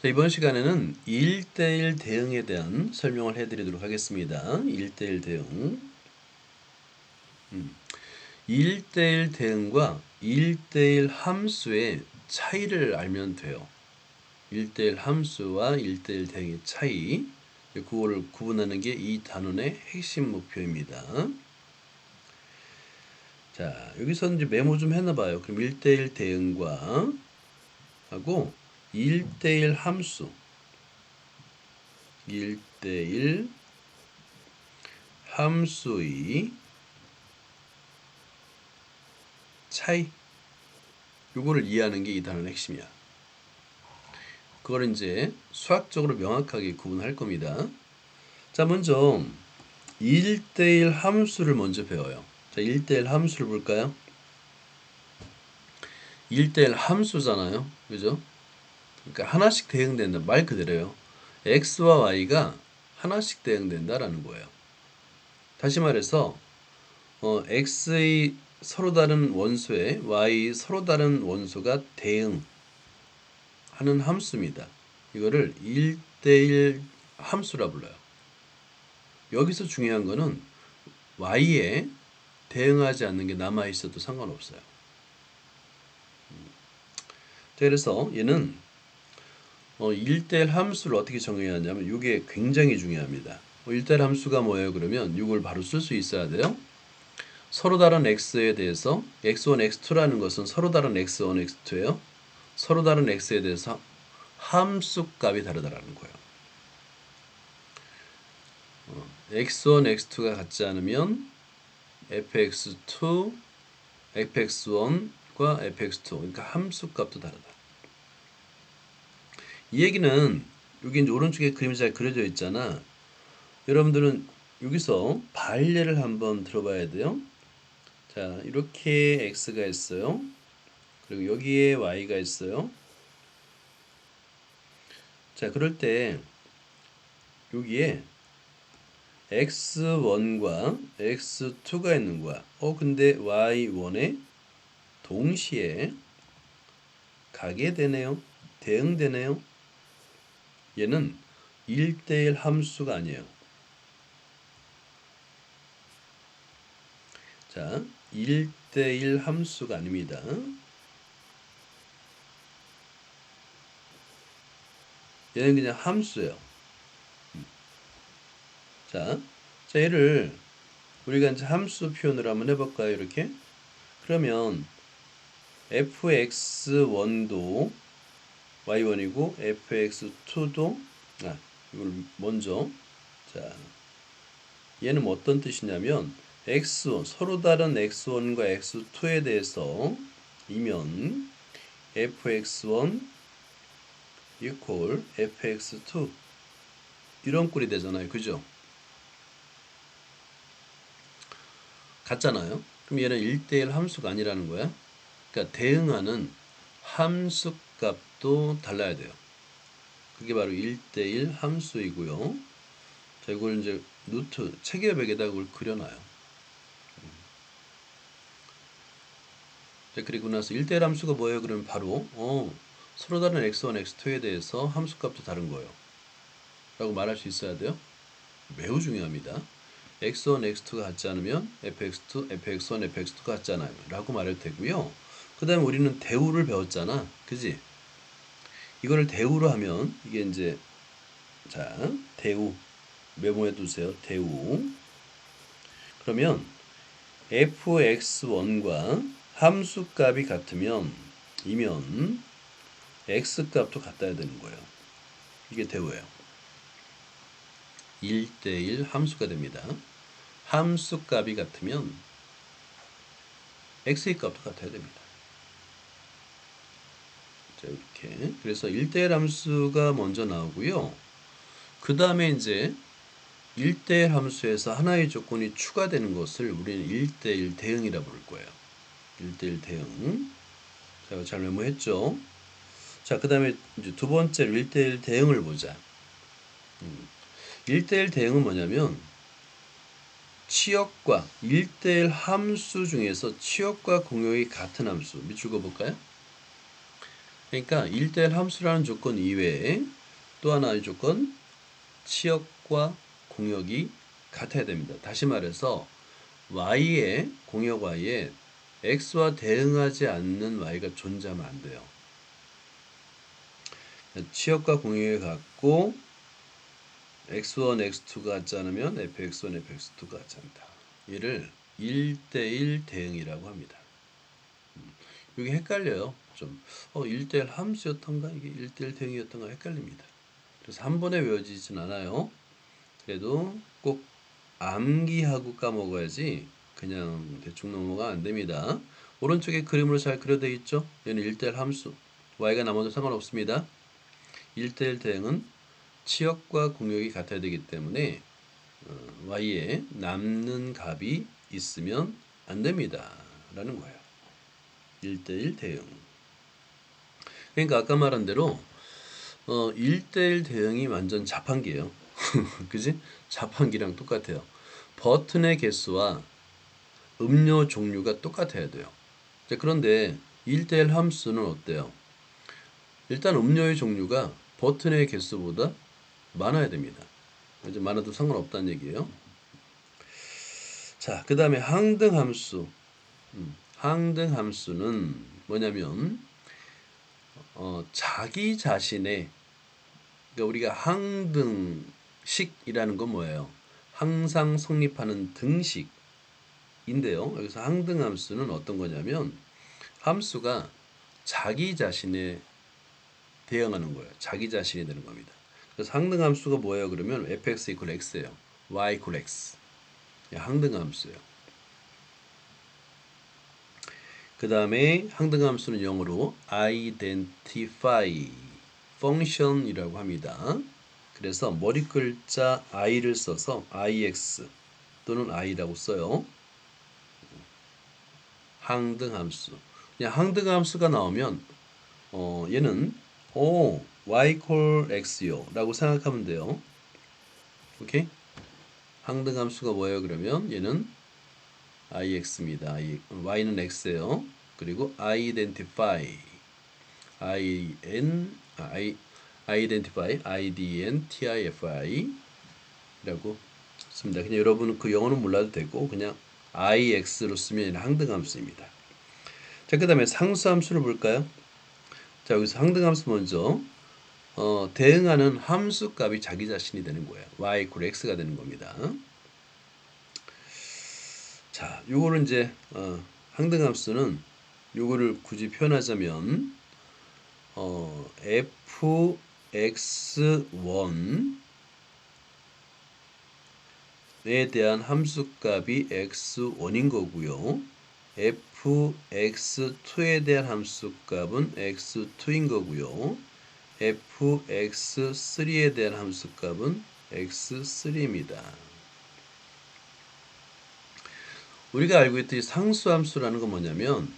자, 이번 시간에는 1대1 대응에 대한 설명을 해드리도록 하겠습니다. 1대1 대응. 1대1 대응과 1대1 함수의 차이를 알면 돼요. 1대1 함수와 1대1 대응의 차이. 그거를 구분하는 게 이 단원의 핵심 목표입니다. 자, 여기서 이제 메모 좀 해놔봐요. 그럼 1대1 대응과 하고 1대1 함수. 1대1 함수의 차이, 요거를 이해하는 게 이 단어의 핵심이야. 그걸 이제 수학적으로 명확하게 구분할 겁니다. 자, 먼저 1대1 함수를 먼저 배워요. 자, 1대1 함수를 볼까요? 1대1 함수잖아요. 그죠? 그러니까 하나씩 대응된다. 말 그대로요. x와 y가 하나씩 대응된다라는 거예요. 다시 말해서 x의 서로 다른 원소에 y 서로 다른 원소가 대응하는 함수입니다. 이거를 1대1 함수라 불러요. 여기서 중요한 거는 y에 대응하지 않는 게 남아 있어도 상관없어요. 그래서 얘는 1대1 함수를 어떻게 정해야 하냐면 이게 굉장히 중요합니다. 1대1 함수가 뭐예요? 그러면 이걸 바로 쓸 수 있어야 돼요. 서로 다른 x에 대해서 x1, x2라는 것은 서로 다른 x1, x2예요. 서로 다른 x에 대해서 함수값이 다르다라는 거예요. x1, x2가 같지 않으면 fx2, fx1과 fx2, 그러니까 함수값도 다르다. 이 얘기는 여기 이제 오른쪽에 그림이 잘 그려져 있잖아. 여러분들은 여기서 반례를 한번 들어봐야 돼요. 자, 이렇게 x가 있어요. 그리고 여기에 y가 있어요. 자, 그럴 때 여기에 x1과 x2가 있는 거야. 근데 y1에 동시에 가게 되네요. 대응되네요. 얘는 1대1 함수가 아니에요. 자, 1대1 함수가 아닙니다. 얘는 그냥 함수예요. 자, 얘를 우리가 이제 함수 표현을 한번 해볼까요? 이렇게. 그러면 fx1도 y1이고 fx2도 이걸 먼저, 자, 얘는 어떤 뜻이냐면 x1 서로 다른 x1과 x2에 대해서 이면 fx1 equal fx2 이런 꼴이 되잖아요. 그죠? 같잖아요. 그럼 얘는 1대1 함수가 아니라는 거야. 그러니까 대응하는 함수 값도 달라야 돼요. 그게 바로 1대1 함수이고요. 자, 이걸 이제 노트 체계 벽에다 그걸 그려놔요. 자, 그리고 나서 1대1 함수가 뭐예요? 그러면 바로 서로 다른 x1, x2에 대해서 함수 값도 다른 거예요. 라고 말할 수 있어야 돼요. 매우 중요합니다. x1, x2가 같지 않으면 fx2, fx1, fx2가 같잖아요. 라고 말할 테고요. 그 다음에 우리는 대우를 배웠잖아. 그지? 이거를 대우로 하면 이게 이제, 자, 대우 메모해 두세요. 대우. 그러면 fx1과 함수값이 같으면 이면 x값도 같아야 되는 거예요. 이게 대우예요. 1대1 함수가 됩니다. 함수값이 같으면 x의 값도 같아야 됩니다. 자, 이렇게. 그래서 1대1 함수가 먼저 나오고요. 그 다음에 이제 1대1 함수에서 하나의 조건이 추가되는 것을 우리는 1대1 대응이라 부를 거예요. 1대1 대응. 자, 잘 메모했죠? 자, 그 다음에 이제 두 번째로 1대1 대응을 보자. 1대1 대응은 뭐냐면 치역과 1대1 함수 중에서 치역과 공역이 같은 함수. 밑줄 그어볼까요? 그러니까 1대1 함수라는 조건 이외에 또 하나의 조건, 치역과 공역이 같아야 됩니다. 다시 말해서 y의 공역 y에 x와 대응하지 않는 y가 존재하면 안 돼요. 치역과 공역이 같고 x1, x2가 같지 않으면 fx1, fx2가 같지 않다. 얘를 1대1 대응이라고 합니다. 이게 헷갈려요. 좀 1대1 함수였던가 이게 1대1 대응이었던가 헷갈립니다. 그래서 한 번에 외워지진 않아요. 그래도 꼭 암기하고 까먹어야지 그냥 대충 넘어가 안 됩니다. 오른쪽에 그림으로 잘 그려져 있죠? 얘는 1대1 함수. y가 남아도 상관없습니다. 1대1 대응은 치역과 공역이 같아야 되기 때문에 y에 남는 값이 있으면 안 됩니다. 라는 거예요. 1대1 대응. 그러니까 아까 말한 대로 1대1 대응이 완전 자판기예요. 그지? 자판기랑 똑같아요. 버튼의 개수와 음료 종류가 똑같아야 돼요. 자, 그런데 1대1 함수는 어때요? 일단 음료의 종류가 버튼의 개수보다 많아야 됩니다. 이제 많아도 상관없다는 얘기예요. 자, 그 다음에 항등함수. 항등함수는 뭐냐면 자기 자신의, 그러니까 우리가 항등식이라는 건 뭐예요? 항상 성립하는 등식인데요. 여기서 항등함수는 어떤 거냐면 함수가 자기 자신에 대응하는 거예요. 자기 자신이 되는 겁니다. 그래서 항등함수가 뭐예요? 그러면 fx equal x예요. y equal x. 항등함수예요. 그 다음에 항등함수는 영어로 identify function이라고 합니다. 그래서 머리 글자 i를 써서 ix 또는 i라고 써요. 항등함수. 그냥 항등함수가 나오면 얘는 y equal x요 라고 생각하면 돼요. 오케이? 항등함수가 뭐예요? 그러면 얘는 ix입니다. y는 x예요. 그리고 identify identify idntify 라고 씁니다. 그냥 여러분은 그 영어는 몰라도 되고 그냥 ix로 쓰면 항등함수입니다. 자, 그 다음에 상수함수를 볼까요? 자, 여기서 항등함수 먼저 대응하는 함수 값이 자기 자신이 되는 거예요. y equal x가 되는 겁니다. 자, 요거를 이제 항등함수는 요거를 굳이 표현하자면 fx1에 대한 함수값이 x1인 거고요. fx2에 대한 함수값은 x2인 거고요. fx3에 대한 함수값은 x3입니다. 우리가 알고 있듯이 상수함수라는 건 뭐냐면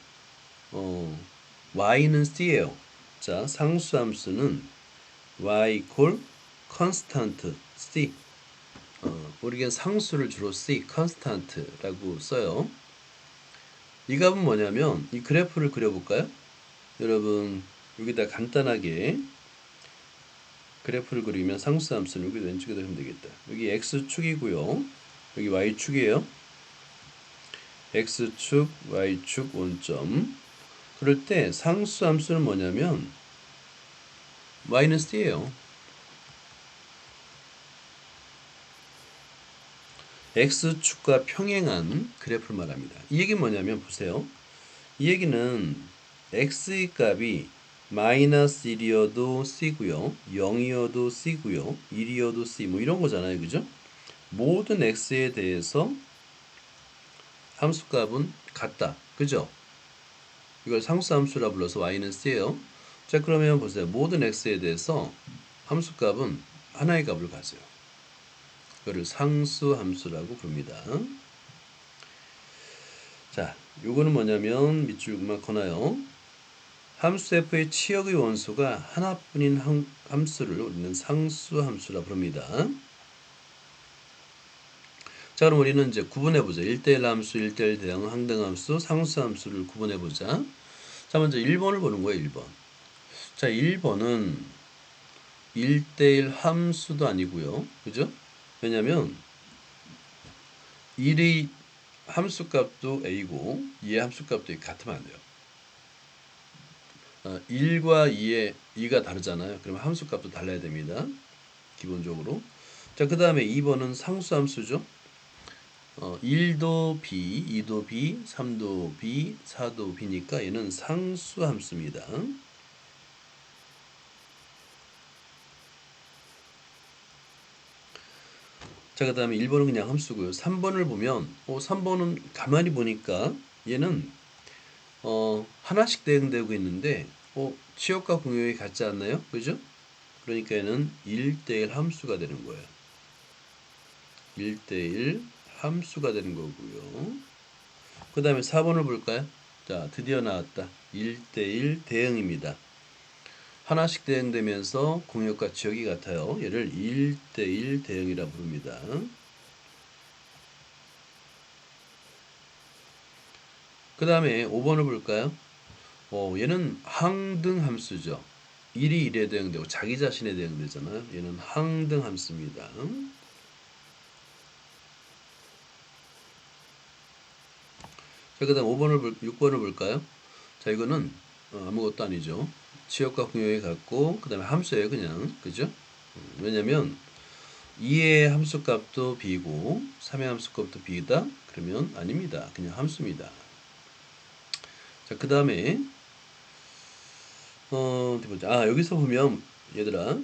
y는 c예요. 자, 상수함수는 y equal constant c. 우리가 상수를 주로 c, constant라고 써요. 이 값은 뭐냐면 이 그래프를 그려볼까요? 여러분 여기다 간단하게 그래프를 그리면 상수함수는 여기 왼쪽에다 하면 되겠다. 여기 x축이고요. 여기 y축이에요. x축, y축 원점. 그럴 때 상수함수는 뭐냐면 y는 c예요. x축과 평행한 그래프를 말합니다. 이 얘기는 뭐냐면 보세요. 이 얘기는 x의 값이 마이너스 1이어도 c고요. 0이어도 c고요. 1이어도 c 뭐 이런 거잖아요. 그죠? 모든 x에 대해서 함수값은 같다. 그죠? 이걸 상수함수라 불러서 y는 c예요. 자, 그러면 보세요. 모든 x에 대해서 함수값은 하나의 값을 가져요. 이거를 상수함수라고 부릅니다. 자, 요거는 뭐냐면 밑줄 그만커나요. 함수 f의 치역의 원소가 하나뿐인 함수를 우리는 상수함수라 부릅니다. 자, 그럼 우리는 이제 구분해보자. 1대1 함수, 1대1 대응, 항등함수, 상수함수를 구분해보자. 자, 먼저 1번을 보는 거예요. 1번. 자, 1번은 1대1 함수도 아니고요. 그죠? 왜냐면 1의 함수값도 a고 2의 함수값도 같으면 안 돼요. 1과 2가 다르잖아요. 그러면 함수값도 달라야 됩니다. 기본적으로. 자, 그 다음에 2번은 상수함수죠. 1도 b, 2도 b, 3도 b, 4도 b니까 얘는 상수함수입니다. 자, 그 다음에 1번은 그냥 함수고요. 3번을 보면 3번은 가만히 보니까 얘는 하나씩 대응되고 있는데 치역과 공역이 같지 않나요? 그죠? 그러니까 얘는 1대1 함수가 되는 거예요. 1대1 함수가 되는 거고요. 그 다음에 4번을 볼까요? 자, 드디어 나왔다. 1대1 대응입니다. 하나씩 대응되면서 공역과 지역이 같아요. 얘를 1대1 대응이라 부릅니다. 그 다음에 5번을 볼까요? 얘는 항등함수죠. 1이 1에 대응되고 자기 자신에 대응되잖아요. 얘는 항등함수입니다. 자, 그 다음 6번을 볼까요? 자, 이거는 아무것도 아니죠. 치역과 공역이 같고 그 다음에 함수예요. 그냥. 그죠? 왜냐면 2의 함수값도 b고 3의 함수값도 b다? 그러면 아닙니다. 그냥 함수입니다. 자, 그 다음에 어디 보자. 여기서 보면 얘들아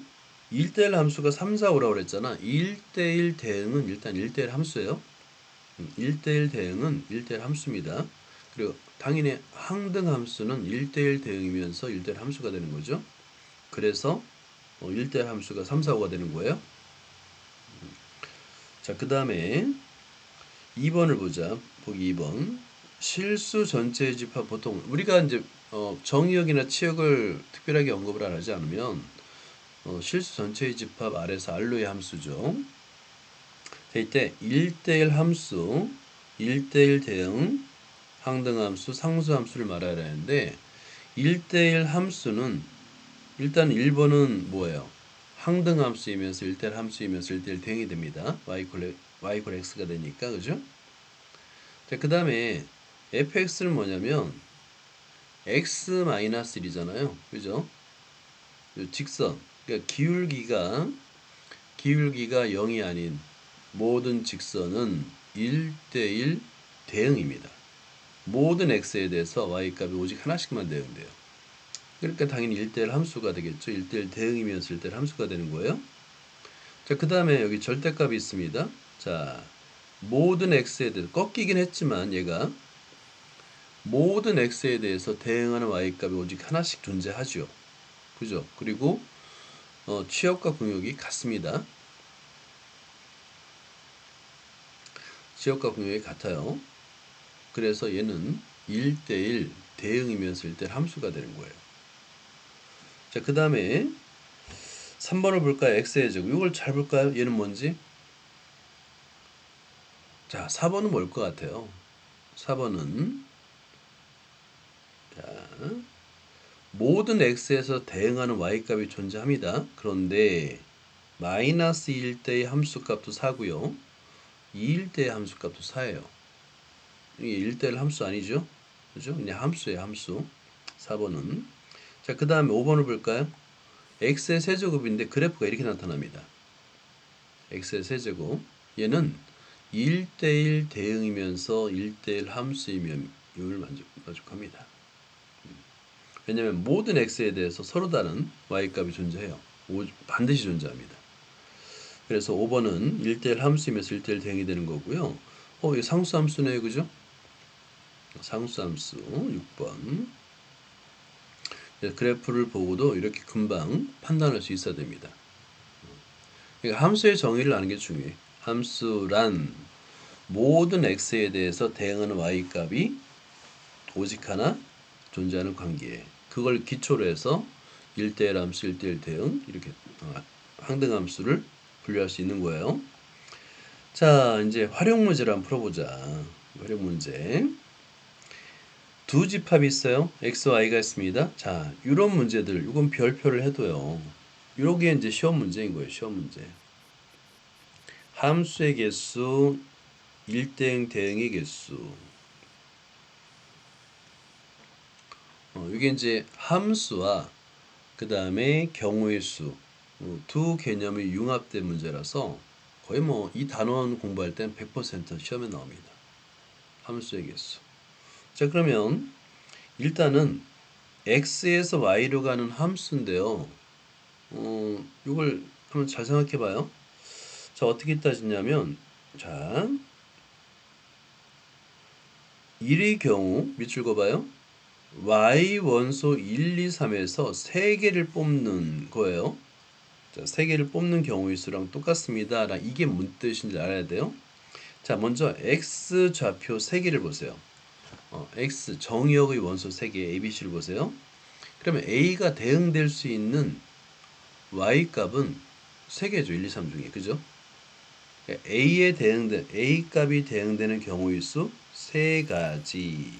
1대1 함수가 3, 4, 5라고 그랬잖아. 1대1 대응은 일단 1대1 함수예요. 1대1 대응은 1대1 함수입니다. 그리고 당연히 항등 함수는 1대1 대응이면서 1대1 함수가 되는 거죠. 그래서 1대1 함수가 3, 4, 5가 되는 거예요. 자, 그 다음에 2번을 보자. 보기 2번. 실수 전체의 집합 보통 우리가 이제 정의역이나 치역을 특별하게 언급을 안 하지 않으면 실수 전체의 집합 아래서 알로의 함수죠. 자, 이때 1대1 함수, 1대1 대응, 항등함수, 상수함수를 말해야 하는데 1대1 함수는 일단 1번은 뭐예요? 항등함수이면서 1대1 함수이면서 1대1 대응이 됩니다. y = x가 되니까 그죠? 자, 그 다음에 fx는 뭐냐면 x-1이잖아요. 그죠? 직선, 그러니까 기울기가 0이 아닌 모든 직선은 1대1 대응입니다. 모든 x에 대해서 y값이 오직 하나씩만 대응돼요. 그러니까 당연히 1대1 함수가 되겠죠. 1대1 대응이면서 1대1 함수가 되는 거예요. 자, 그 다음에 여기 절대값이 있습니다. 자, 모든 x에 대해서 꺾이긴 했지만 얘가 모든 x에 대해서 대응하는 y값이 오직 하나씩 존재하죠. 그죠? 그리고 취역과 공역이 같습니다. 취역과 공역이 같아요. 그래서 얘는 1대1 대응이면서 1대1 함수가 되는 거예요. 자, 그 다음에 3번을 볼까요? x의 제곱. 이걸 잘 볼까요? 얘는 뭔지? 자, 4번은 뭘 것 같아요? 4번은 자, 모든 x에서 대응하는 y값이 존재합니다. 그런데 마이너스 1대의 함수값도 4고요. 2일대의 함수값도 4예요. 이게 1대1 함수 아니죠? 그죠? 그냥 함수예요, 함수. 4번은. 자, 그 다음에 5번을 볼까요? x의 세제곱인데 그래프가 이렇게 나타납니다. x의 세제곱. 얘는 1대1 대응이면서 1대1 함수이면 이걸 만족합니다. 왜냐하면 모든 x에 대해서 서로 다른 y값이 존재해요. 반드시 존재합니다. 그래서 5번은 1대1 함수이면서 1대1 대응이 되는 거고요. 이 상수함수네요. 그죠? 상수함수 6번. 그래프를 보고도 이렇게 금방 판단할 수 있어야 됩니다. 그러니까 함수의 정의를 아는 게 중요해. 함수란 모든 x에 대해서 대응하는 y값이 오직 하나 존재하는 관계에 그걸 기초로 해서 1대1 함수, 1대1 대응 이렇게 항등함수를 분류할 수 있는 거예요. 자, 이제 활용 문제를 한번 풀어보자. 활용 문제. 두 집합이 있어요. x, y가 있습니다. 자, 이런 문제들, 이건 별표를 해도요. 요게 이제 시험 문제인 거예요. 시험 문제. 함수의 개수, 1대응 대응의 개수. 이게 이제 함수와 그 다음에 경우의 수, 두 개념이 융합된 문제라서 거의 뭐 이 단원 공부할 땐 100% 시험에 나옵니다. 함수의 개수. 자, 그러면 일단은 x에서 y로 가는 함수인데요. 이걸 한번 잘 생각해 봐요. 자, 어떻게 따지냐면, 자, 1의 경우, 밑줄 그어봐요. y 원소 1, 2, 3에서 3개를 뽑는 거예요. 자, 3개를 뽑는 경우의 수랑 똑같습니다. 이게 뭔 뜻인지 알아야 돼요. 자, 먼저 x 좌표 3개를 보세요. x 정의역의 원소 3개 ABC를 보세요. 그러면 a가 대응될 수 있는 y 값은 3개죠. 1, 2, 3 중에. 그죠? A 값이 대응되는 경우의 수 3가지.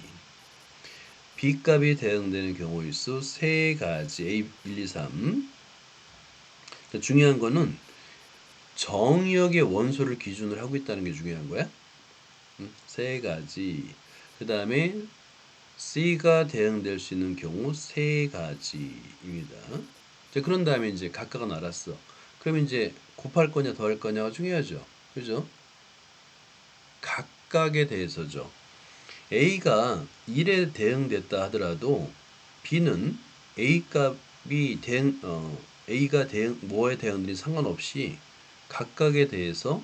B 값이 대응되는 경우의 수 3가지. A 1, 2, 3. 중요한 거는 정의역의 원소를 기준으로 하고 있다는 게 중요한 거야. 3가지. 그 다음에 C가 대응될 수 있는 경우 3가지입니다. 그런 다음에 이제 각각은 알았어. 그럼 이제 곱할 거냐 더할 거냐가 중요하죠. 그죠? 각각에 대해서죠. A가 1에 대응됐다 하더라도 B는 A 값이 A가 뭐에 대응되니 상관없이 각각에 대해서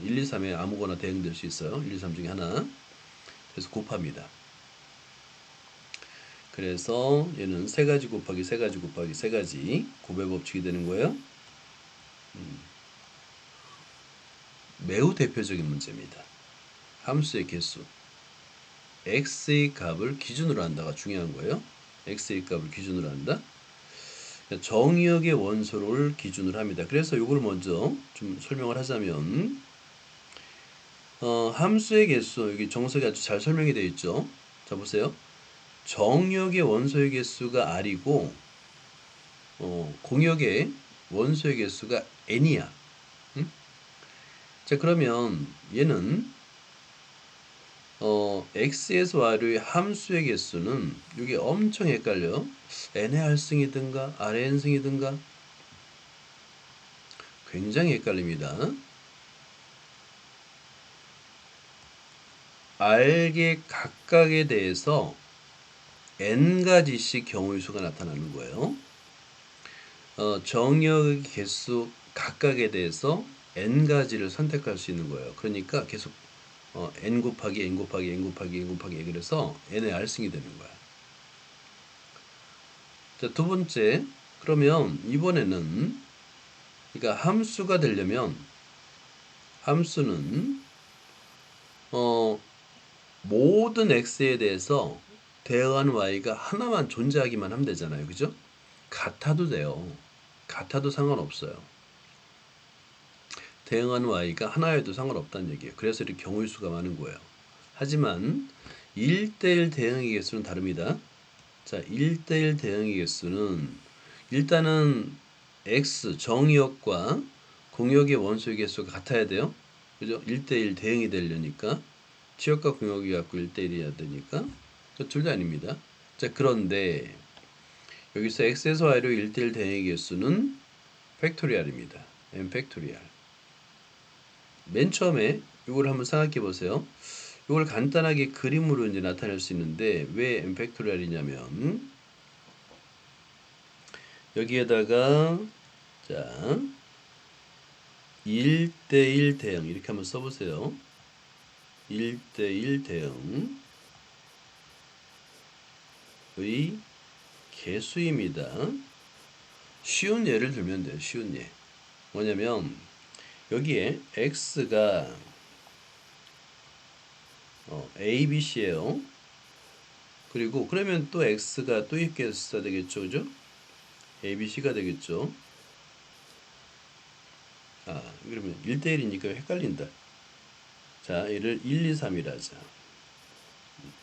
1, 2, 3에 아무거나 대응될 수 있어요. 1, 2, 3 중에 하나. 그래서 곱합니다. 그래서 얘는 3가지 곱하기 3가지 곱하기 3가지 곱의 법칙이 되는 거예요. 매우 대표적인 문제입니다. 함수의 개수. x의 값을 기준으로 한다가 중요한 거예요. x의 값을 기준으로 한다. 정의역의 원소를 기준으로 합니다. 그래서 이걸 먼저 좀 설명을 하자면 함수의 개수, 여기 정석이 아주 잘 설명이 되어 있죠. 자, 보세요. 정역의 원소의 개수가 r이고 공역의 원소의 개수가 n이야. 응? 자, 그러면 얘는 x에서 y의 함수의 개수는 이게 엄청 헷갈려. n의 r승이든가 r의 n승이든가 굉장히 헷갈립니다. r의 각각에 대해서 n가지씩 경우의 수가 나타나는 거예요. 정역의 개수 각각에 대해서 n가지를 선택할 수 있는 거예요. 그러니까 계속 n 곱하기 n 곱하기 n 곱하기 n 곱하기 n 그래서 n의 r승이 되는 거야. 자, 두 번째, 그러면 이번에는 그러니까 함수가 되려면 함수는 모든 x에 대해서 대응하는 y가 하나만 존재하기만 하면 되잖아요. 그죠? 같아도 돼요. 같아도 상관없어요. 대응하는 y가 하나여도 상관없다는 얘기예요. 그래서 이렇게 경우의 수가 많은 거예요. 하지만 1대1 대응의 개수는 다릅니다. 자, 1대1 대응의 개수는 일단은 x 정의역과 공역의 원소의 개수가 같아야 돼요. 그죠? 1대1 대응이 되려니까 치역과 공역이 갖고 1대1이어야 되니까 둘 다 아닙니다. 자, 그런데 여기서 x에서 y로 1대1 대응의 개수는 팩토리얼입니다. n 팩토리얼. 맨 처음에 이걸 한번 생각해 보세요. 이걸 간단하게 그림으로 이제 나타낼 수 있는데 왜 n 팩토리얼이냐면 여기에다가 자 1대1 대응 이렇게 한번 써보세요. 1대1 대응의 개수입니다. 쉬운 예를 들면 돼요. 쉬운 예. 뭐냐면 여기에 x가 a, b, c예요. 그리고 그러면 또 x가 또 이렇게 써야 되겠죠. 그죠? a, b, c가 되겠죠. 그러면 1대1이니까 헷갈린다. 자, 얘를 1, 2, 3이라 하자.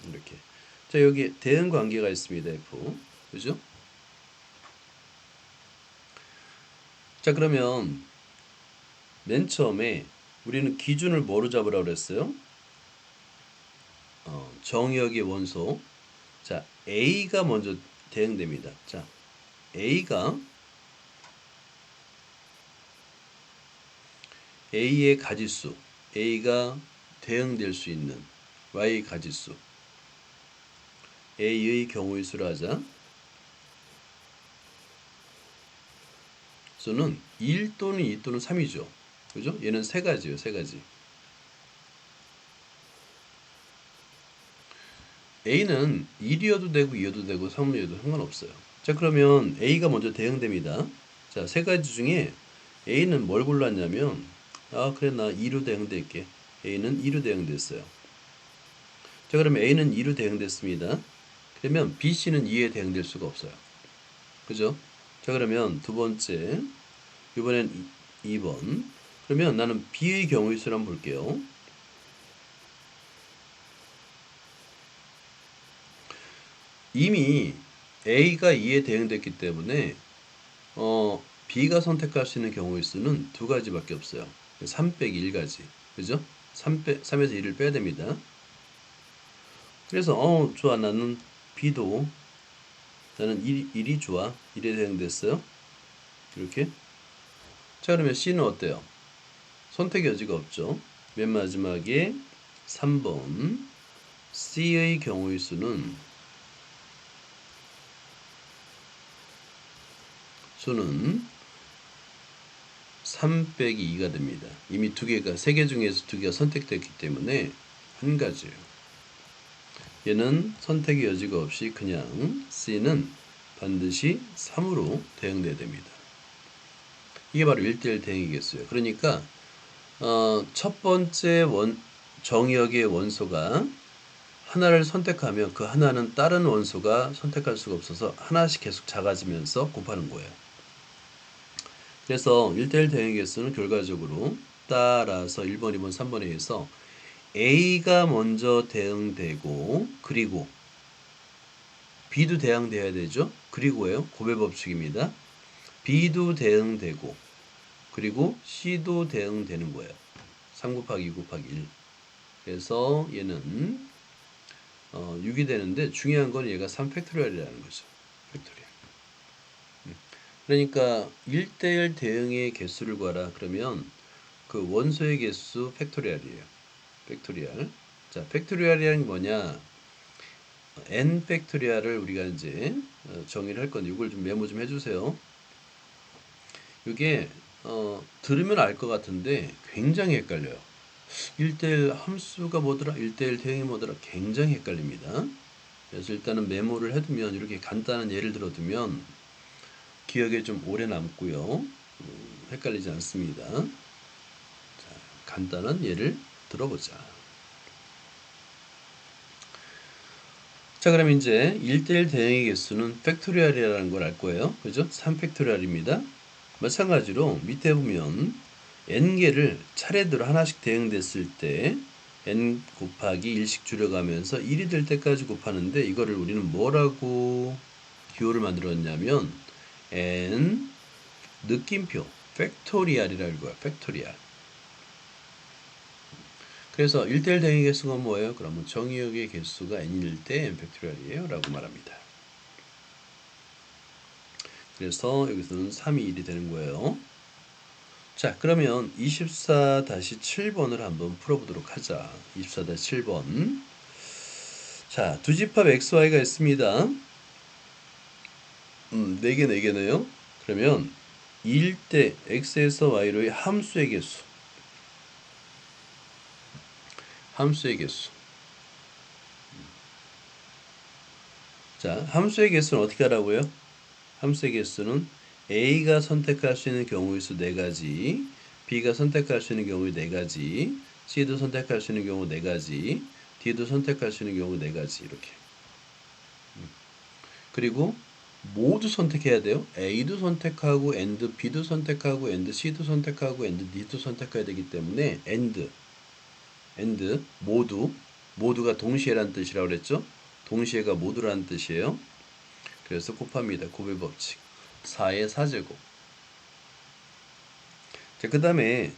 이렇게. 자, 여기 대응 관계가 있습니다. F. 그죠? 자, 그러면 맨 처음에 우리는 기준을 뭐로 잡으라고 그랬어요? 정의역의 원소. 자, A가 먼저 대응됩니다. 자, A가 A의 가지수, A가 대응될 수 있는 Y의 가지수, A의 경우의 수를 하자. 수는 1 또는 2 또는 3이죠. 그죠? 얘는 세 가지예요, 세 가지. A는 1이어도 되고 2여도 되고 3이어도 상관없어요. 자, 그러면 A가 먼저 대응됩니다. 자, 세 가지 중에 A는 뭘 골랐냐면, 그래, 나 2로 대응될게. A는 2로 대응됐어요. 자, 그러면 A는 2로 대응됐습니다. 그러면 B, C는 2에 대응될 수가 없어요. 그죠? 자, 그러면 두 번째, 이번엔 2번. 그러면 나는 B의 경우의 수를 한번 볼게요. 이미 A가 2에 대응됐기 때문에 B가 선택할 수 있는 경우의 수는 두 가지밖에 없어요. 3 빼기 1가지. 그죠? 3에서 1을 빼야 됩니다. 그래서 좋아. 나는 B도 나는 1이 좋아. 1에 대응됐어요. 이렇게. 자, 그러면 C는 어때요? 선택 여지가 없죠. 맨 마지막에 3번 C의 경우의 수는 3 빼기 2가 됩니다. 이미 세 개 중에서 두 개가 선택됐기 때문에 한 가지예요. 얘는 선택의 여지가 없이 그냥 C는 반드시 3으로 대응돼야 됩니다. 이게 바로 1대1 대응이겠어요. 그러니까 첫 번째 정의역의 원소가 하나를 선택하면 그 하나는 다른 원소가 선택할 수가 없어서 하나씩 계속 작아지면서 곱하는 거예요. 그래서 1대1 대응의 개수는 결과적으로 따라서 1번, 2번, 3번에 의해서 A가 먼저 대응되고 그리고 B도 대응돼야 되죠. 그리고요. 고배 법칙입니다. B도 대응되고 그리고 C도 대응되는 거예요. 3 곱하기 2 곱하기 1. 그래서 얘는 6이 되는데 중요한 건 얘가 3팩토리얼이라는 거죠. 팩토리얼. 그러니까 1대1 대응의 개수를 구하라. 그러면 그 원소의 개수 팩토리얼이에요. 팩토리얼. 자, 팩토리얼이란 게 뭐냐? n 팩토리얼을 우리가 이제 정의를 할 건데 이걸 좀 메모 좀 해주세요. 이게 들으면 알 것 같은데 굉장히 헷갈려요. 1대1 함수가 뭐더라? 1대1 대응이 뭐더라? 굉장히 헷갈립니다. 그래서 일단은 메모를 해두면 이렇게 간단한 예를 들어두면 기억에 좀 오래 남고요. 헷갈리지 않습니다. 자, 간단한 예를 들어보자. 자, 그럼 이제 1대1 대응의 개수는 팩토리얼이라는 걸 알 거예요. 그죠? 3팩토리얼입니다. 마찬가지로 밑에 보면 n개를 차례대로 하나씩 대응됐을 때 n 곱하기 1씩 줄여가면서 1이 될 때까지 곱하는데 이거를 우리는 뭐라고 기호를 만들었냐면 n 느낌표 팩토리얼이라고 해요. 팩토리얼. 그래서 1대1 대응의 개수가 뭐예요? 그러면 정의역의 개수가 n일 때 n 팩토리얼이에요 라고 말합니다. 그래서 여기서는 3이 1이 되는 거예요. 자, 그러면 24-7번을 한번 풀어보도록 하자. 24-7번. 자, 두 집합 XY가 있습니다. 4개, 4개네요. 그러면 2일 때 X에서 Y로의 함수의 개수. 함수의 개수. 자, 함수의 개수는 어떻게 하라고요? 함수의 개수는 A가 선택할 수 있는 경우의 수 4가지, B가 선택할 수 있는 경우의 4가지, C도 선택할 수 있는 경우 4가지, D도 선택할 수 있는 경우 4가지 이렇게. 그리고 모두 선택해야 돼요. A도 선택하고 and B도 선택하고 and C도 선택하고 and D도 선택해야 되기 때문에 and 모두가 동시에라는 뜻이라고 그랬죠. 동시에가 모두라는 뜻이에요. 그래서 곱합니다. 곱의 법칙. 4의 4제곱. 자, 그 다음에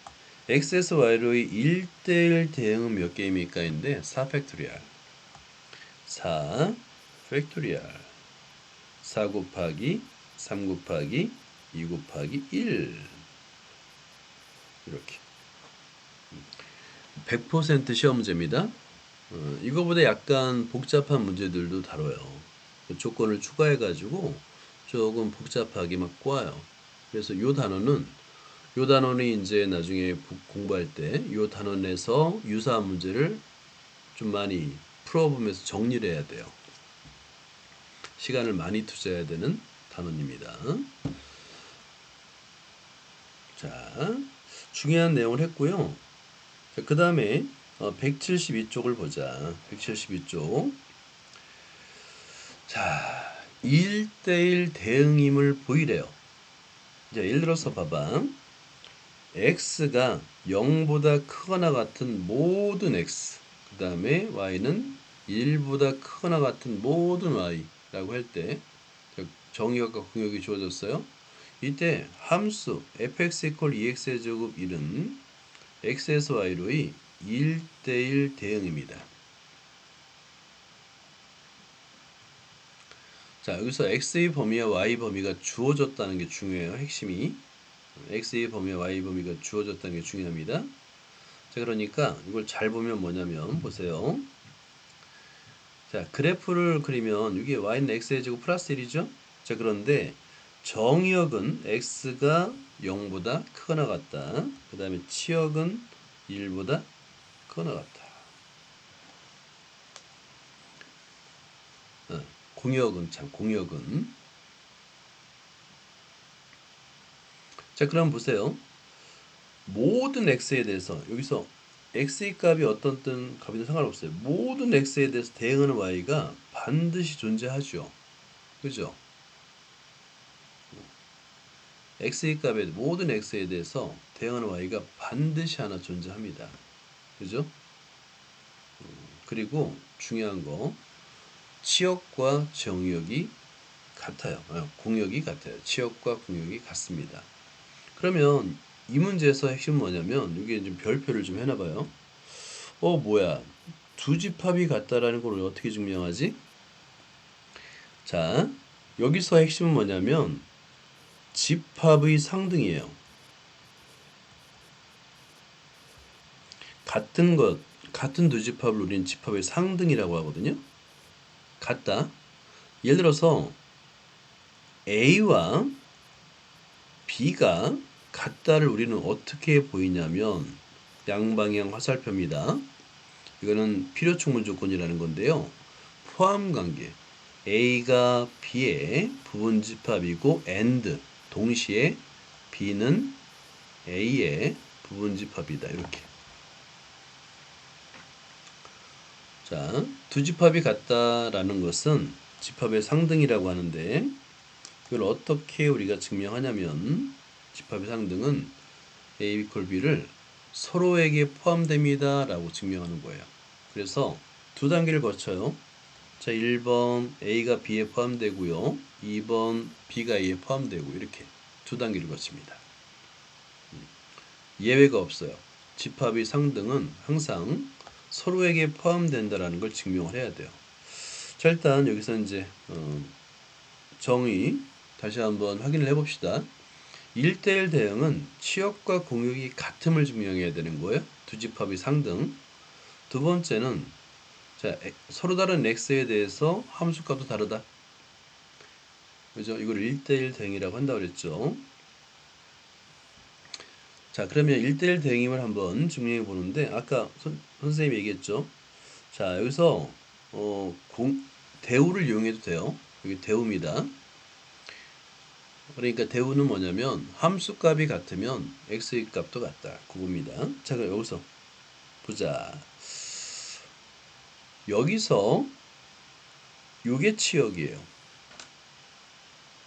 x에서 y로의 1대1 대응은 몇 개입니까? 인데 4 팩토리얼. 4 팩토리얼. 4 곱하기 3 곱하기 2 곱하기 1. 이렇게. 100% 시험 문제입니다. 이거보다 약간 복잡한 문제들도 다뤄요. 그 조건을 추가해가지고 조금 복잡하게 막 꼬아요. 그래서 요 단원은 이제 나중에 공부할 때 요 단원에서 유사한 문제를 좀 많이 풀어보면서 정리를 해야 돼요. 시간을 많이 투자해야 되는 단원입니다. 자, 중요한 내용을 했고요. 그 다음에 172쪽을 보자. 172쪽. 자, 1대1 대응임을 보이래요. 자, 예를 들어서 봐봐. x가 0보다 크거나 같은 모든 x, 그 다음에 y는 1보다 크거나 같은 모든 y라고 할 때 정의역과 공역이 주어졌어요. 이때 함수 fx = 2x의 제곱 1은 x에서 y로의 1대1 대응입니다. 자, 여기서 x의 범위와 y 범위가 주어졌다는 게 중요해요. 핵심이. x의 범위와 y 범위가 주어졌다는 게 중요합니다. 자, 그러니까 이걸 잘 보면 뭐냐면 보세요. 자, 그래프를 그리면 이게 y는 x의 제곱 플러스 1이죠. 자, 그런데 정의역은 x가 0보다 크거나 같다. 그 다음에 치역은 1보다 크거나 같다. 공역은 자, 그럼 보세요. 모든 x에 대해서 여기서 x의 값이 어떤 값이든 상관없어요. 모든 x에 대해서 대응하는 y가 반드시 존재하죠. 그죠? x의 값에 모든 x에 대해서 대응하는 y가 반드시 하나 존재합니다. 그죠? 그리고 중요한 거 치역과 정의역이 같아요. 공역이 같아요. 치역과 공역이 같습니다. 그러면 이 문제에서 핵심은 뭐냐면 여기 좀 별표를 좀 해놔봐요. 뭐야? 두 집합이 같다라는 걸 어떻게 증명하지? 자, 여기서 핵심은 뭐냐면 집합의 상등이에요. 같은 두 집합을 우리는 집합의 상등이라고 하거든요. 같다. 예를 들어서 A와 B가 같다를 우리는 어떻게 보이냐면 양방향 화살표입니다. 이거는 필요충분 조건이라는 건데요. 포함관계 A가 B의 부분집합이고 and 동시에 B는 A의 부분집합이다. 이렇게. 자, 두 집합이 같다라는 것은 집합의 상등이라고 하는데 이걸 어떻게 우리가 증명하냐면 집합의 상등은 A, B를 서로에게 포함됩니다 라고 증명하는 거예요. 그래서 두 단계를 거쳐요. 자, 1번 A가 B에 포함되고요. 2번 B가 A에 포함되고 이렇게 두 단계를 거칩니다. 예외가 없어요. 집합의 상등은 항상 서로에게 포함된다라는 걸 증명을 해야 돼요. 자, 일단 여기서 이제 정의 다시 한번 확인을 해봅시다. 1대1 대응은 치역과 공역이 같음을 증명해야 되는 거예요. 두 집합의 상등. 두 번째는 자, 서로 다른 x에 대해서 함수값도 다르다. 그죠? 이걸 1대1 대응이라고 한다고 그랬죠. 자, 그러면 1대1 대응임을 한번 증명해 보는데 아까 선생님이 얘기했죠. 자, 여기서 대우를 이용해도 돼요. 여기 대우입니다. 그러니까 대우는 뭐냐면 함수값이 같으면 x의 값도 같다. 그겁니다. 자, 그럼 여기서 보자. 여기서 요게 치역이에요.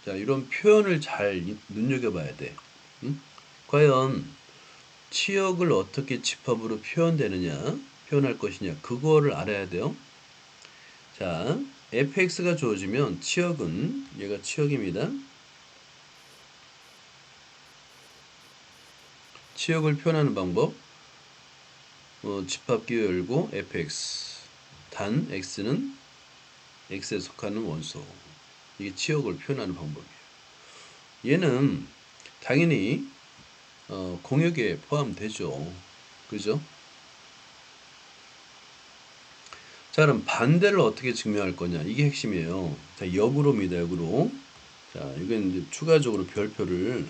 자, 이런 표현을 잘 눈여겨봐야 돼. 응? 과연 치역을 어떻게 집합으로 표현할 것이냐 그거를 알아야 돼요. 자, fx가 주어지면 치역은 얘가 치역입니다. 치역을 표현하는 방법 집합기호 열고 fx 단 x는 x에 속하는 원소 이게 치역을 표현하는 방법이에요. 얘는 당연히 공역에 포함되죠. 그죠? 자, 그럼 반대를 어떻게 증명할 거냐? 이게 핵심이에요. 자, 역으로입니다. 역으로. 자, 이건 이제 추가적으로 별표를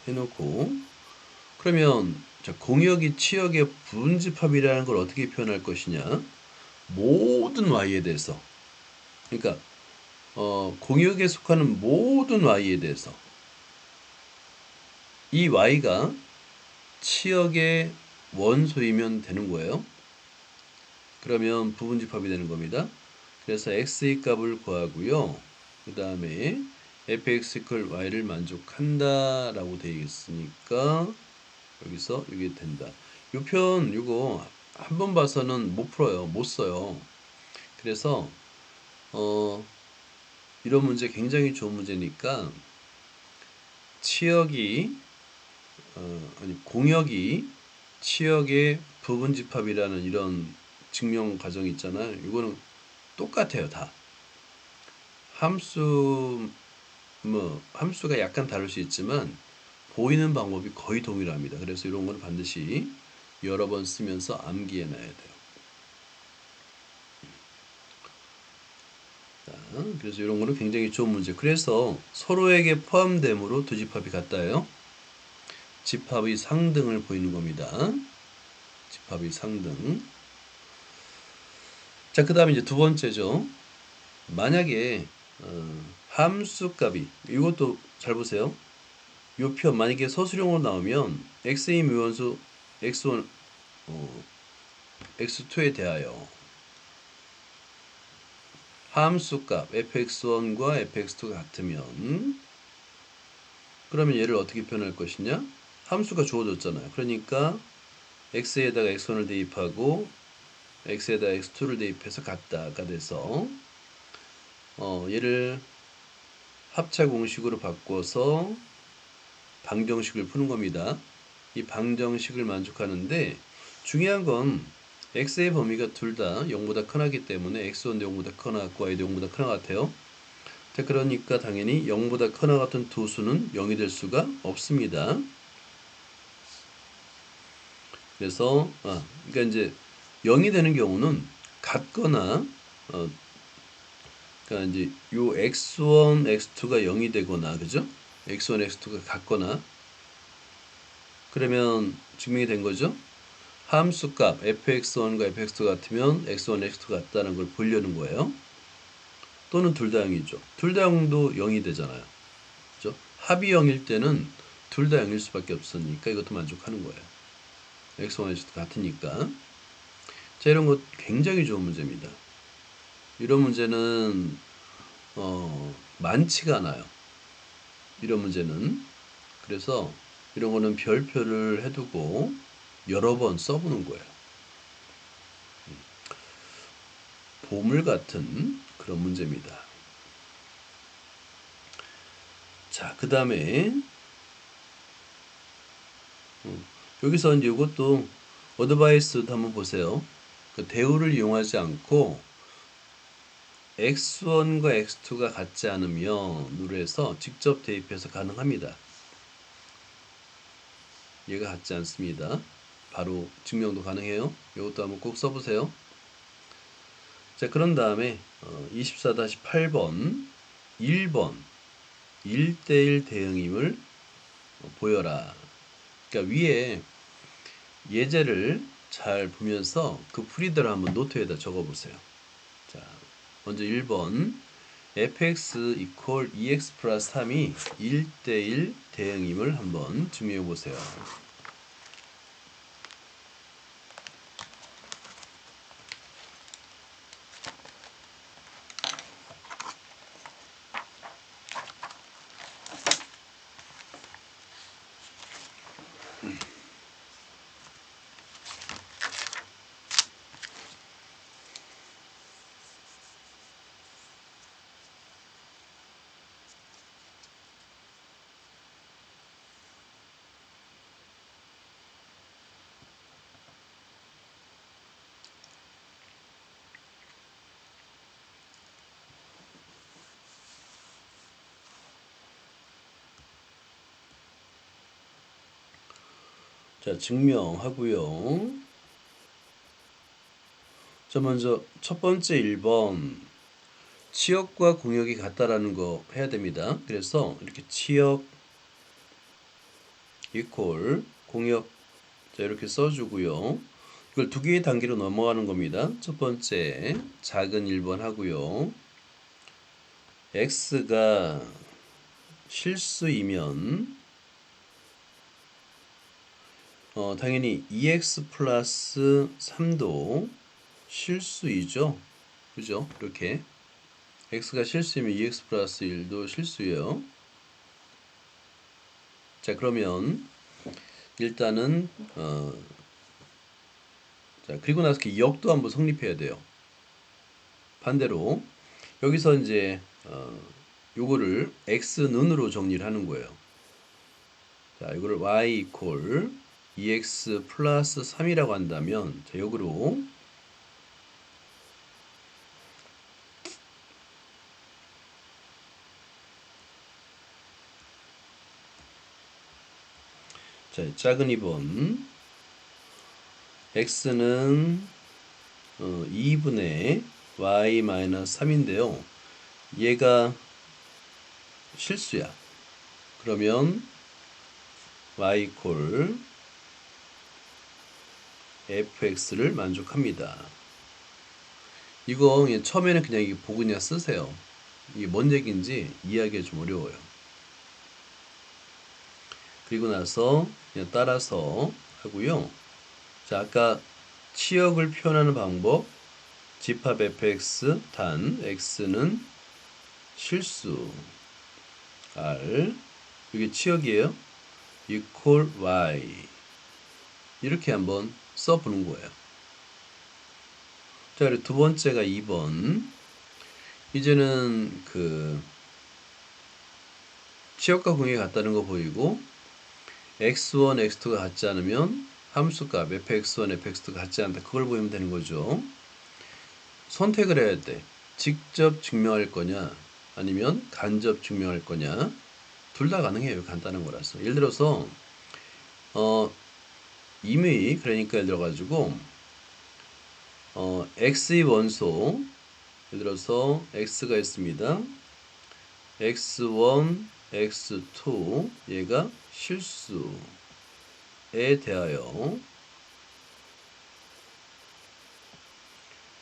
해놓고 그러면 자, 공역이 치역의 부분집합이라는 걸 어떻게 표현할 것이냐? 모든 y에 대해서. 그러니까 공역에 속하는 모든 y에 대해서 이 y가 치역의 원소이면 되는 거예요. 그러면 부분집합이 되는 겁니다. 그래서 x의 값을 구하고요. 그 다음에 fx = y를 만족한다 라고 되어 있으니까 여기서 이게 된다. 이 표현 이거 한 번 봐서는 못 풀어요. 못 써요. 그래서 이런 문제 굉장히 좋은 문제니까 치역이 공역이 치역의 부분집합이라는 이런 증명 과정이 있잖아요. 이거는 똑같아요, 다. 함수가 약간 다를 수 있지만 보이는 방법이 거의 동일합니다. 그래서 이런 거는 반드시 여러 번 쓰면서 암기해 놔야 돼요. 자, 그래서 이런 거는 굉장히 좋은 문제. 그래서 서로에게 포함됨으로 두 집합이 같다요. 집합의 상등을 보이는 겁니다. 집합의 상등. 자, 그 다음에 이제 두 번째죠. 만약에 함수값이 이것도 잘 보세요. 요 표 만약에 서술형으로 나오면 x의 미원수 x1 x2에 대하여 함수값 fx1과 fx2가 같으면 그러면 얘를 어떻게 표현할 것이냐? 함수가 주어졌잖아요. 그러니까 x에다가 x1을 대입하고 x에다가 x2를 대입해서 같다가 돼서 얘를 합차 공식으로 바꿔서 방정식을 푸는 겁니다. 이 방정식을 만족하는데 중요한 건 x의 범위가 둘 다 0보다 크나기 때문에 x1도 0보다 크나 같고 y도 0보다 크나 같아요. 그러니까 당연히 0보다 크나 같은 두 수는 0이 될 수가 없습니다. 그래서 그러니까 이제 0이 되는 경우는 같거나 그러니까 이제 요 x1, x2가 0이 되거나 그죠? x1, x2가 같거나 그러면 증명이 된 거죠. 함수값 fx1과 fx2 같으면 x1, x2 같다는 걸 보려는 거예요. 또는 둘 다 0이죠. 둘 다 0도 0이 되잖아요. 그죠? 합이 0일 때는 둘 다 0일 수밖에 없으니까 이것도 만족하는 거예요. x1, x2 같으니까. 자, 이런 거 굉장히 좋은 문제입니다. 이런 문제는 많지가 않아요. 이런 문제는. 그래서 이런 거는 별표를 해두고 여러 번 써보는 거예요. 보물 같은 그런 문제입니다. 자, 그 다음에 여기서 이제 이것도 어드바이스도 한번 보세요. 그 대우를 이용하지 않고 x1과 x2가 같지 않으면 누르해서 직접 대입해서 가능합니다. 얘가 같지 않습니다. 바로 증명도 가능해요. 이것도 한번 꼭 써보세요. 자, 그런 다음에 24-8번 1번 1대1 대응임을 보여라. 그러니까 위에 예제를 잘 보면서 그 풀이들을 한번 노트에다 적어보세요. 자, 먼저 1번 fx equal 2x 플러스 3이 1대1 대응임을 한번 증명해 보세요. 자, 증명하고요. 자, 먼저 첫 번째 1번. 치역과 공역이 같다라는 거 해야 됩니다. 그래서 이렇게 치역 이퀄 공역, 자, 이렇게 써주고요. 이걸 두 개의 단계로 넘어가는 겁니다. 첫 번째 작은 1번 하고요. x가 실수이면 당연히 2x 플러스 3도 실수이죠. 그죠? 이렇게 x가 실수이면 2x 플러스 1도 실수예요. 자, 그러면 일단은 자, 그리고 나서 그 역도 한번 성립해야 돼요. 반대로 여기서 이제 요거를 x는으로 정리를 하는 거예요. 자, 이거를 y 이퀄 2x 플러스 3이라고 한다면, 자, 역으로 자, 작은 2번 x는 2분의 y 마이너스 3인데요. 얘가 실수야. 그러면 y 이퀄 fx를 만족합니다. 이거 처음에는 그냥 이게 보고 그냥 쓰세요. 이게 뭔 얘기인지 이해하기가 좀 어려워요. 그리고 나서 그냥 따라서 하고요. 자, 아까 치역을 표현하는 방법, 집합 fx 단 x는 실수 r, 이게 치역이에요. equal y, 이렇게 한번 써보는 거예요. 자, 그리고 두 번째가 2번. 이제는 그 치역과 공역이 같다는 거 보이고, x1, x2가 같지 않으면 함수값 fx1, fx2가 같지 않다. 그걸 보이면 되는 거죠. 선택을 해야 돼. 직접 증명할 거냐, 아니면 간접 증명할 거냐. 둘 다 가능해요. 간단한 거라서. 예를 들어서 임의, 그러니까 예를 들어 가지고 x의 원소, 예를 들어서 x가 있습니다. x1, x2, 얘가 실수에 대하여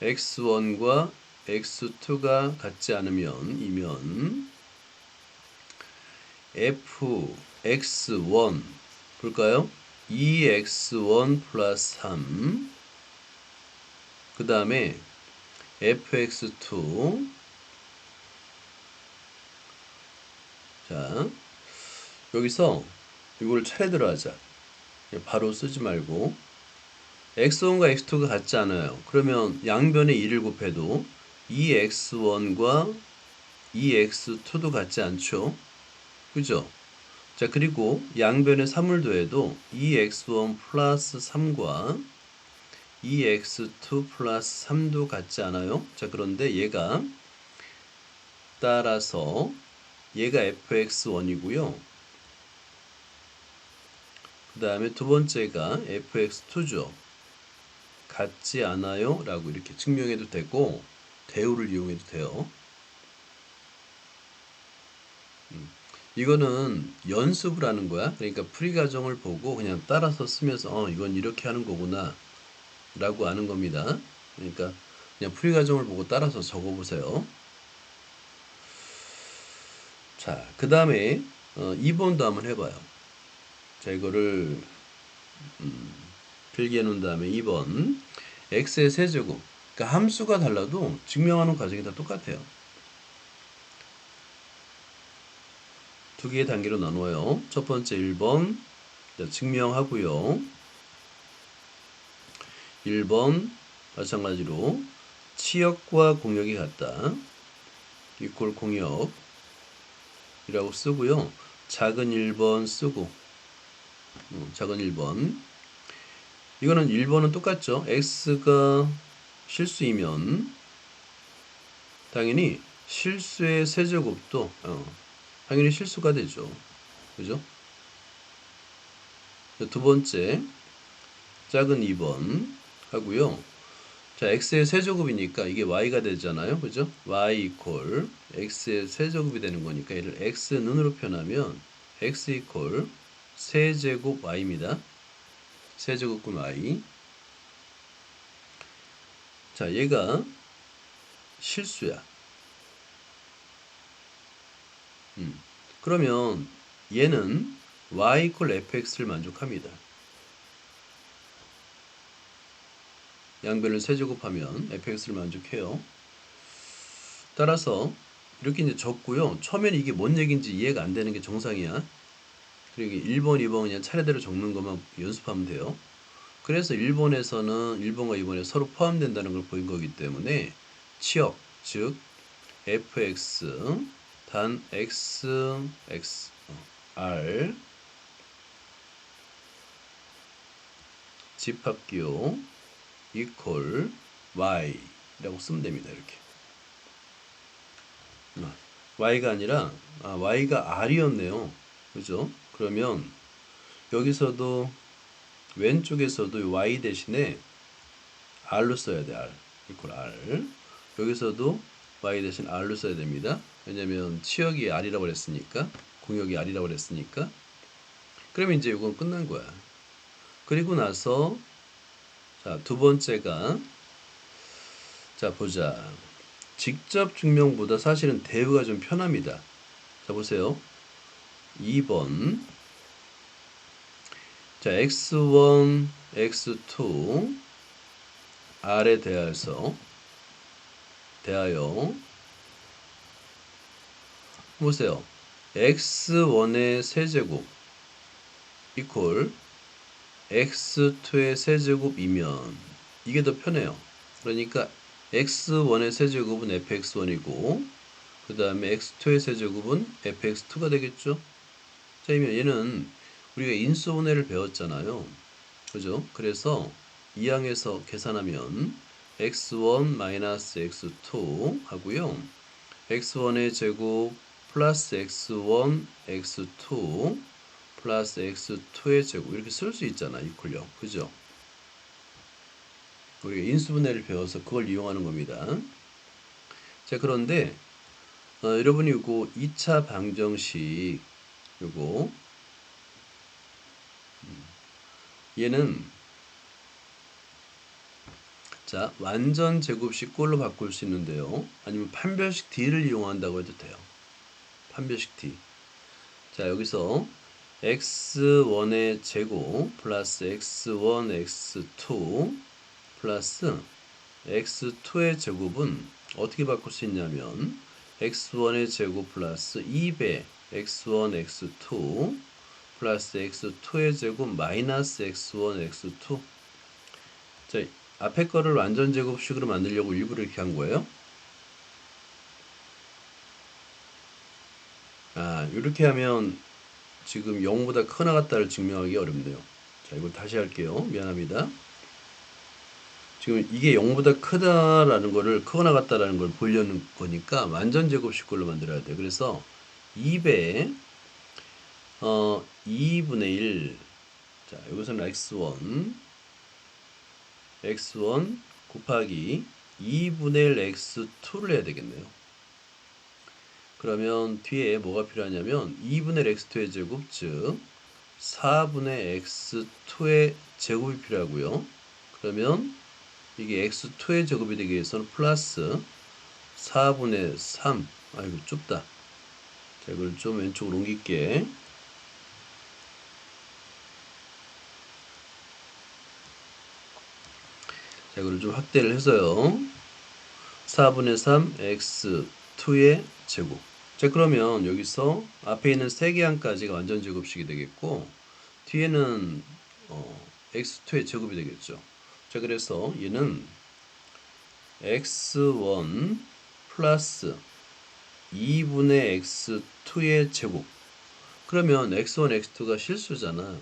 x1과 x2가 같지 않으면 이면 fx1 볼까요? 2x1 플러스 3, 그 다음에 fx2, 자, 여기서 이걸 차례대로 하자. 바로 쓰지 말고, x1과 x2가 같지 않아요. 그러면 양변에 2를 곱해도 2x1과 2x2도 같지 않죠? 그죠? 자, 그리고 양변에 3을 더해도 2x1 플러스 3과 2x2 플러스 3도 같지 않아요? 자, 그런데 얘가 따라서 얘가 fx1이고요. 그 다음에 두 번째가 fx2죠. 같지 않아요? 라고 이렇게 증명해도 되고, 대우를 이용해도 돼요. 이거는 연습을 하는 거야. 그러니까 풀이 과정을 보고 그냥 따라서 쓰면서 이건 이렇게 하는 거구나 라고 아는 겁니다. 그러니까 그냥 풀이 과정을 보고 따라서 적어보세요. 자, 그 다음에 2번도 한번 해봐요. 자, 이거를 필기해 놓은 다음에 2번 x의 세제곱, 그러니까 함수가 달라도 증명하는 과정이 다 똑같아요. 두 개의 단계로 나눠요. 첫 번째 1번 증명하고요. 1번 마찬가지로 치역과 공역이 같다. 이퀄 공역이라고 쓰고요. 작은 1번 쓰고 작은 1번, 이거는 1번은 똑같죠. x가 실수이면 당연히 실수의 세제곱도 당연히 실수가 되죠. 그죠? 두 번째 작은 2번 하고요. 자, x의 세제곱이니까 이게 y가 되잖아요. 그죠? y 이퀄 x의 세제곱이 되는 거니까 얘를 x는으로 표현하면 x 이퀄 세제곱 y입니다. 세제곱분 y. 자, 얘가 실수야. 그러면 얘는 y 이퀄 fx를 만족합니다. 양변을 세제곱하면 fx를 만족해요. 따라서 이렇게 이제 적고요. 처음에는 이게 뭔 얘기인지 이해가 안 되는 게 정상이야. 그리고 1번, 2번 그냥 차례대로 적는 것만 연습하면 돼요. 그래서 1번에서는 1번과 2번에 서로 포함된다는 걸 보인 거기 때문에 치역, 즉 fx 단 x, x, r 집합기호 equal y라고 쓰면 됩니다. 이렇게. y가 아니라 y가 r이었네요. 그죠? 그러면 여기서도 왼쪽에서도 y 대신에 r로 써야 돼. r equal r. 여기서도 y 대신 r로 써야 됩니다. 왜냐면 치역이 r이라고 그랬으니까, 공역이 r이라고 그랬으니까. 그러면 이제 이건 끝난 거야. 그리고 나서 자, 두 번째가 자, 보자. 직접 증명보다 사실은 대우가 좀 편합니다. 자, 보세요. 2번. 자, x1, x2 r에 대하여 보세요. x1의 세제곱 이퀄 x2의 세제곱이면 이게 더 편해요. 그러니까 x1의 세제곱은 fx1이고 그 다음에 x2의 세제곱은 fx2가 되겠죠. 자, 그러면 얘는 우리가 인수분해를 배웠잖아요. 그죠? 그래서 이 항에서 계산하면 x1-x2 하고요. x1의 제곱 플러스 x1, x2 플러스 x2의 제곱 이렇게 쓸 수 있잖아. 이퀄요. 그죠? 우리가 인수분해를 배워서 그걸 이용하는 겁니다. 자, 그런데 여러분이 이거 2차 방정식 요거 얘는 자, 완전 제곱식 꼴로 바꿀 수 있는데요. 아니면 판별식 D를 이용한다고 해도 돼요. 판별식 D. 자, 여기서 x1의 제곱 플러스 x1, x2 플러스 x2의 제곱은 어떻게 바꿀 수 있냐면 x1의 제곱 플러스 2배 x1, x2 플러스 x2의 제곱 마이너스 x1, x2. 자, 앞에 거를 완전 제곱식으로 만들려고 일부러 이렇게 한 거예요. 이렇게 하면 지금 0보다 크나 같다를 증명하기 어렵네요. 자, 이걸 다시 할게요. 미안합니다. 지금 이게 0보다 크다라는 거를 크거나 같다라는 걸 보려는 거니까 완전 제곱식 걸로 만들어야 돼요. 그래서 2배 2분의 1. 자, 여기서는 x1 곱하기 2분의 1 x2를 해야 되겠네요. 그러면 뒤에 뭐가 필요하냐면 2분의 1 x2의 제곱, 즉 4분의 x2의 제곱이 필요하고요. 그러면 이게 x2의 제곱이 되기 위해서는 플러스 4분의 3. 아이고 좁다. 자, 이걸 좀 왼쪽으로 옮길게. 자, 이걸 좀 확대를 해서요. 4분의 3 x2의 제곱. 자, 그러면 여기서 앞에 있는 세 개 항까지가 완전 제곱식이 되겠고 뒤에는 x2의 제곱이 되겠죠. 자, 그래서 얘는 x1 플러스 2분의 x2의 제곱. 그러면 x1, x2가 실수잖아.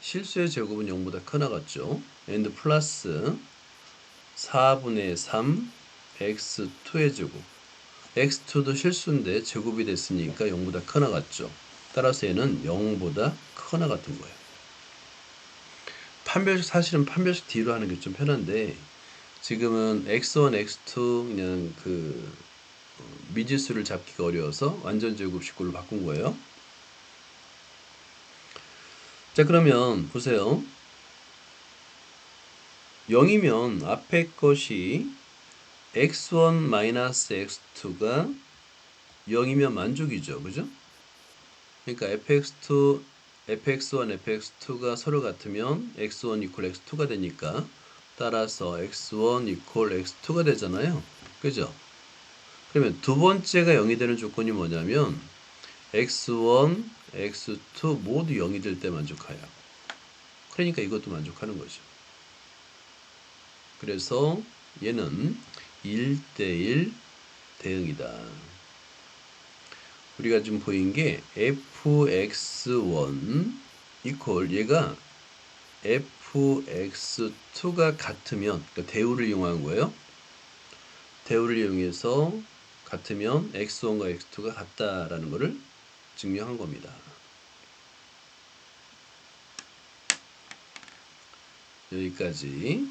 실수의 제곱은 0보다 크나 같죠. and 플러스 4분의 3 x2의 제곱. x2도 실수인데 제곱이 됐으니까 0보다 크나 같죠. 따라서 얘는 0보다 크나 같은 거예요. 판별식 사실은 판별식 뒤로 하는 게 좀 편한데 지금은 x1, x2 그냥 미지수를 잡기가 어려워서 완전 제곱식으로 바꾼 거예요. 자, 그러면 보세요. 0이면 앞에 것이 x1 x2가 0이면 만족이죠. 그죠? 그러니까 fx1, fx2가 서로 같으면 x1 x2가 되니까 따라서 x1 x2가 되잖아요. 그죠? 그러면 두 번째가 0이 되는 조건이 뭐냐면 x1, x2 모두 0이 될 때 만족해요. 그러니까 이것도 만족하는 거죠. 그래서 얘는 1대1 대응이다. 우리가 지금 보인 게 fx1 얘가 fx2가 같으면, 그러니까 대우를 이용한 거예요. 대우를 이용해서 같으면 x1과 x2가 같다라는 것을 증명한 겁니다. 여기까지.